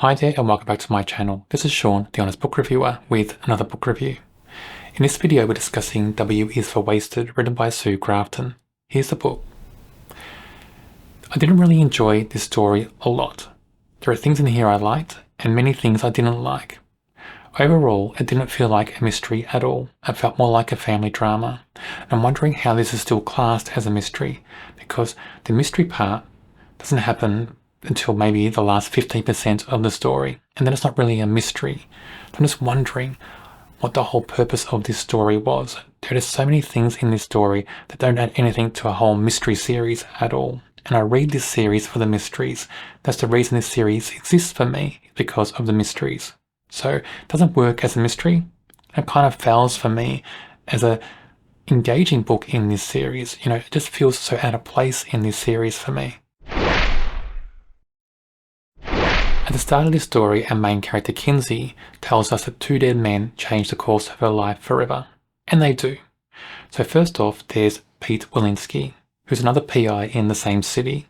Hi there and welcome back to my channel. This is Sean, the Honest Book Reviewer, with another book review. In this video we're discussing W is for Wasted, written by Sue Grafton. Here's the book. I didn't really enjoy this story a lot. There are things in here I liked, and many things I didn't like. Overall, it didn't feel like a mystery at all. It felt more like a family drama. I'm wondering how this is still classed as a mystery, because the mystery part doesn't happen until maybe the last 15% of the story, and then it's not really a mystery. I'm just wondering what the whole purpose of this story was. There are just so many things in this story that don't add anything to a whole mystery series at all. And I read this series for the mysteries. That's the reason this series exists for me, because of the mysteries. So it doesn't work as a mystery. It kind of fails for me as a engaging book in this series. It just feels so out of place in this series for me. At the start of this story, our main character Kinsey tells us that two dead men changed the course of her life forever. And they do. So first off, there's Pete Wilinski, who's another PI in the same city.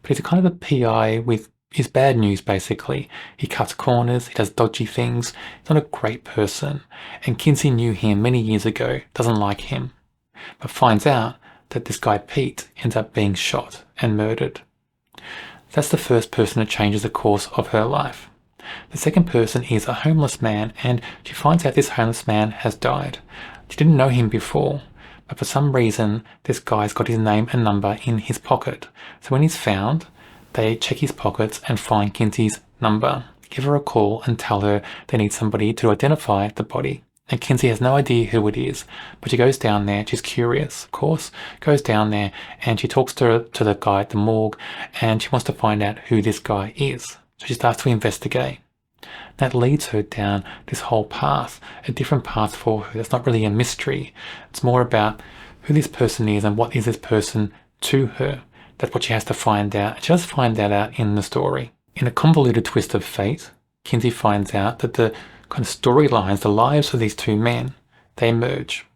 But he's a kind of a PI with his bad news, basically. He cuts corners, he does dodgy things, he's not a great person. And Kinsey knew him many years ago, doesn't like him. But finds out that this guy Pete ends up being shot and murdered. That's the first person that changes the course of her life. The second person is a homeless man, and she finds out this homeless man has died. She didn't know him before, but for some reason this guy's got his name and number in his pocket. So when he's found, they check his pockets and find Kinsey's number, give her a call and tell her they need somebody to identify the body. And Kinsey has no idea who it is, but she goes down there, she's curious, of course, goes down there and she talks to the guy at the morgue, and she wants to find out who this guy is. So she starts to investigate. That leads her down this whole path, a different path for her. That's not really a mystery. It's more about who this person is and what is this person to her. That's what she has to find out. She does find that out in the story. In a convoluted twist of fate, Kinsey finds out that the kind of storylines, the lives of these two men, they merge.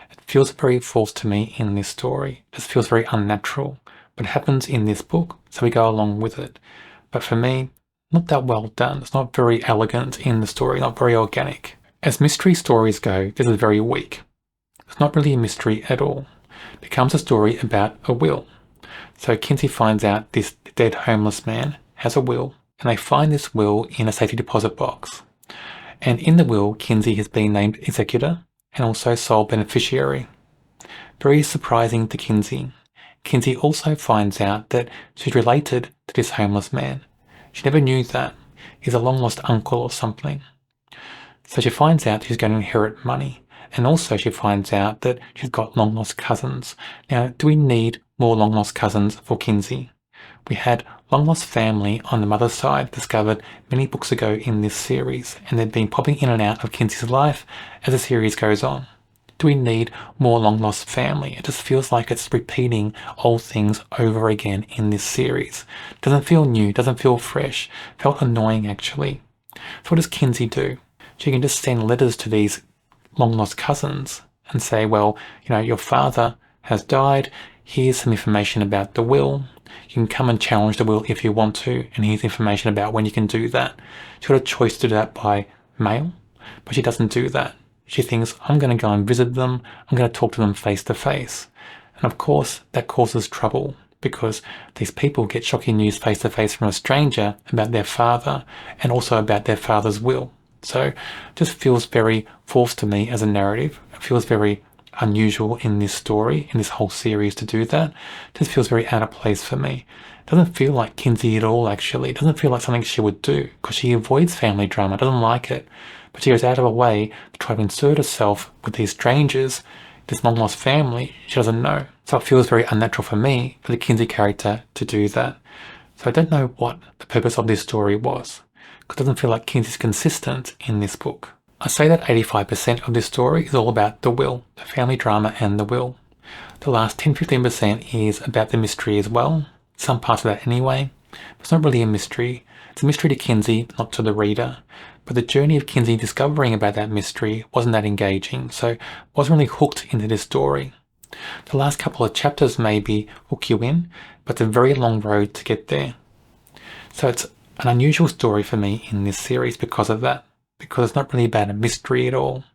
It feels very false to me in this story. It just feels very unnatural. But it happens in this book, so we go along with it. But for me, not that well done. It's not very elegant in the story, not very organic. As mystery stories go, this is very weak. It's not really a mystery at all. It becomes a story about a will. So Kinsey finds out this dead homeless man has a will, and they find this will in a safety deposit box. And in the will, Kinsey has been named executor and also sole beneficiary. Very surprising to Kinsey. Kinsey also finds out that she's related to this homeless man. She never knew that. He's a long-lost uncle or something. So she finds out she's going to inherit money. And also she finds out that she's got long-lost cousins. Now, do we need more long-lost cousins for Kinsey? We had long-lost family on the mother's side discovered many books ago in this series, and they've been popping in and out of Kinsey's life as the series goes on. Do we need more long-lost family? It just feels like it's repeating old things over again in this series. Doesn't feel new, doesn't feel fresh. Felt annoying, actually. So what does Kinsey do? She can just send letters to these long-lost cousins and say, well, your father has died. Here's some information about the will. You can come and challenge the will if you want to, and here's information about when you can do that. She's got a choice to do that by mail, but she doesn't do that. She thinks, I'm going to go and visit them, I'm going to talk to them face to face. And of course, that causes trouble, because these people get shocking news face to face from a stranger about their father, and also about their father's will. So it just feels very forced to me as a narrative. It feels very unusual in this story, in this whole series, to do that. It just feels very out of place for me. It doesn't feel like Kinsey at all, actually. It doesn't feel like something she would do, because she avoids family drama, doesn't like it. But she goes out of her way to try to insert herself with these strangers, this long-lost family she doesn't know. So it feels very unnatural for me, for the Kinsey character to do that. So I don't know what the purpose of this story was, because it doesn't feel like Kinsey's consistent in this book. I say that 85% of this story is all about the will, the family drama and the will. The last 10-15% is about the mystery as well. Some parts of that anyway. But it's not really a mystery. It's a mystery to Kinsey, not to the reader. But the journey of Kinsey discovering about that mystery wasn't that engaging, so I wasn't really hooked into this story. The last couple of chapters maybe hook you in, but it's a very long road to get there. So it's An unusual story for me in this series because of that, because it's not really about a mystery at all.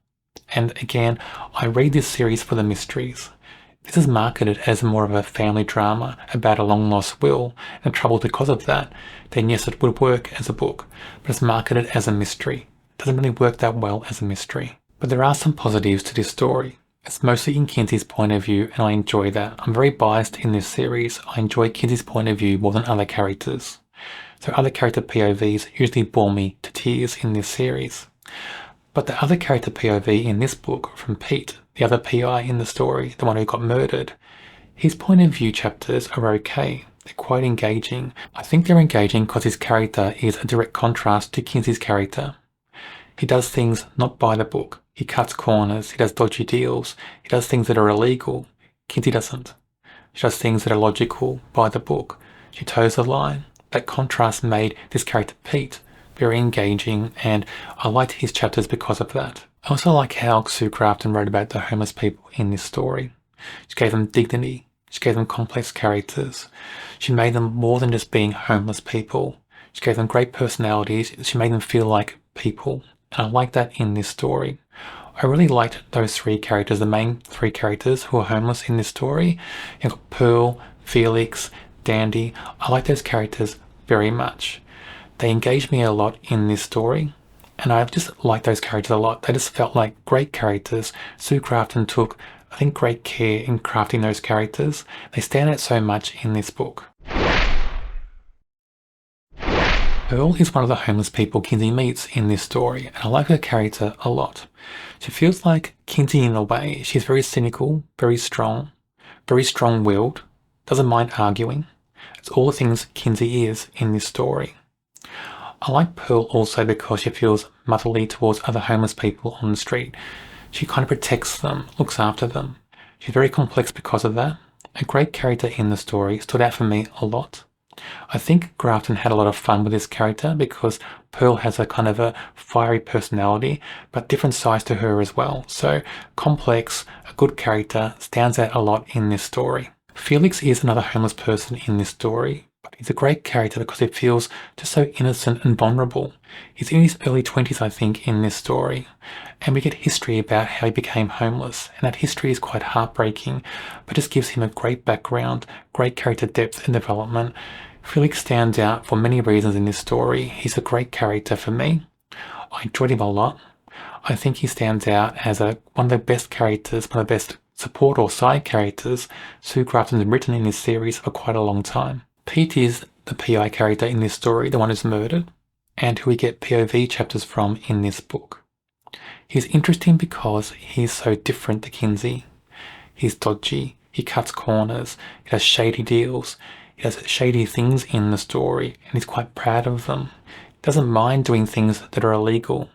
And again, I read this series for the mysteries. This is marketed as more of a family drama about a long-lost will and trouble because of that, then yes, it would work as a book, but it's marketed as a mystery. It doesn't really work that well as a mystery. But there are some positives to this story. It's mostly in Kinsey's point of view, and I enjoy that. I'm very biased in this series. I enjoy Kinsey's point of view more than other characters. So other character POVs usually bore me to tears in this series. But the other character POV in this book, from Pete, the other PI in the story, the one who got murdered, his point of view chapters are okay. They're quite engaging. I think they're engaging because his character is a direct contrast to Kinsey's character. He does things not by the book. He cuts corners, he does dodgy deals, he does things that are illegal. Kinsey doesn't. She does things that are logical by the book. She toes the line. That contrast made this character Pete very engaging, and I liked his chapters because of that. I also like how Sue Grafton wrote about the homeless people in this story. She gave them dignity. She gave them complex characters. She made them more than just being homeless people. She gave them great personalities. She made them feel like people. And I like that in this story. I really liked those three characters, the main three characters who are homeless in this story. You've got Pearl, Felix, Dandy. I like those characters very much. They engaged me a lot in this story, and I just liked those characters a lot. They just felt like great characters. Sue Grafton took, I think, great care in crafting those characters. They stand out so much in this book. Pearl is one of the homeless people Kinsey meets in this story, and I like her character a lot. She feels like Kinsey in a way. She's very cynical, very strong-willed, doesn't mind arguing. It's all the things Kinsey is in this story. I like Pearl also because she feels motherly towards other homeless people on the street. She kind of protects them, looks after them. She's very complex because of that. A great character in the story, stood out for me a lot. I think Grafton had a lot of fun with this character because Pearl has a kind of a fiery personality, but different sides to her as well. So complex, a good character, stands out a lot in this story. Felix is another homeless person in this story, but he's a great character because he feels just so innocent and vulnerable. He's in his early 20s, I think, in this story, and we get history about how he became homeless, and that history is quite heartbreaking, but just gives him a great background, great character depth and development. Felix stands out for many reasons in this story. He's a great character for me. I enjoyed him a lot. I think he stands out as one of the best characters, one of the best support or side characters Sue Grafton has written in this series for quite a long time. Pete is the PI character in this story, the one who's murdered, and who we get POV chapters from in this book. He's interesting because he's so different to Kinsey. He's dodgy, he cuts corners, he does shady deals, he does shady things in the story, and he's quite proud of them. He doesn't mind doing things that are illegal,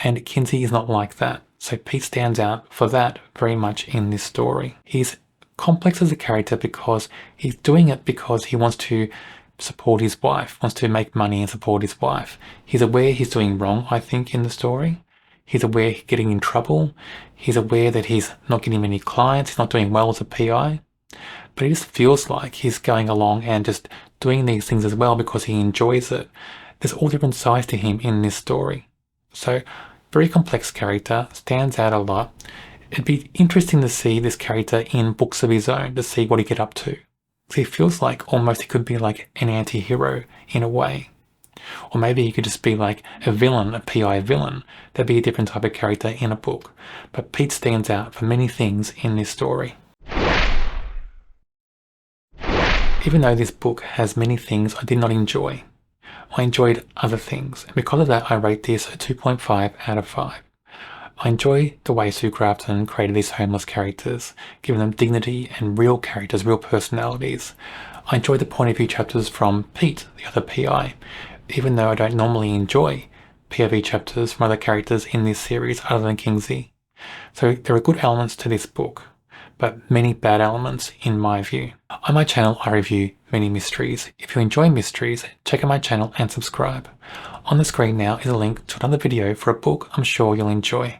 and Kinsey is not like that. So Pete stands out for that very much in this story. He's complex as a character because he's doing it because he wants to support his wife, wants to make money and support his wife. He's aware he's doing wrong, I think, in the story. He's aware he's getting in trouble. He's aware that he's not getting many clients. He's not doing well as a PI. But he just feels like he's going along and just doing these things as well because he enjoys it. There's all different sides to him in this story. So, very complex character, stands out a lot. It'd be interesting to see this character in books of his own, to see what he get up to. So he feels like almost he could be like an anti-hero in a way. Or maybe he could just be like a villain, a PI villain. That'd be a different type of character in a book. But Pete stands out for many things in this story. Even though this book has many things I did not enjoy, I enjoyed other things, and because of that I rate this a 2.5 out of 5. I enjoy the way Sue Grafton created these homeless characters, giving them dignity and real characters, real personalities. I enjoy the point of view chapters from Pete, the other PI, even though I don't normally enjoy POV chapters from other characters in this series other than Kinsey. So there are good elements to this book, but many bad elements in my view. On my channel I review many mysteries. If you enjoy mysteries, check out my channel and subscribe. On the screen now is a link to another video for a book I'm sure you'll enjoy.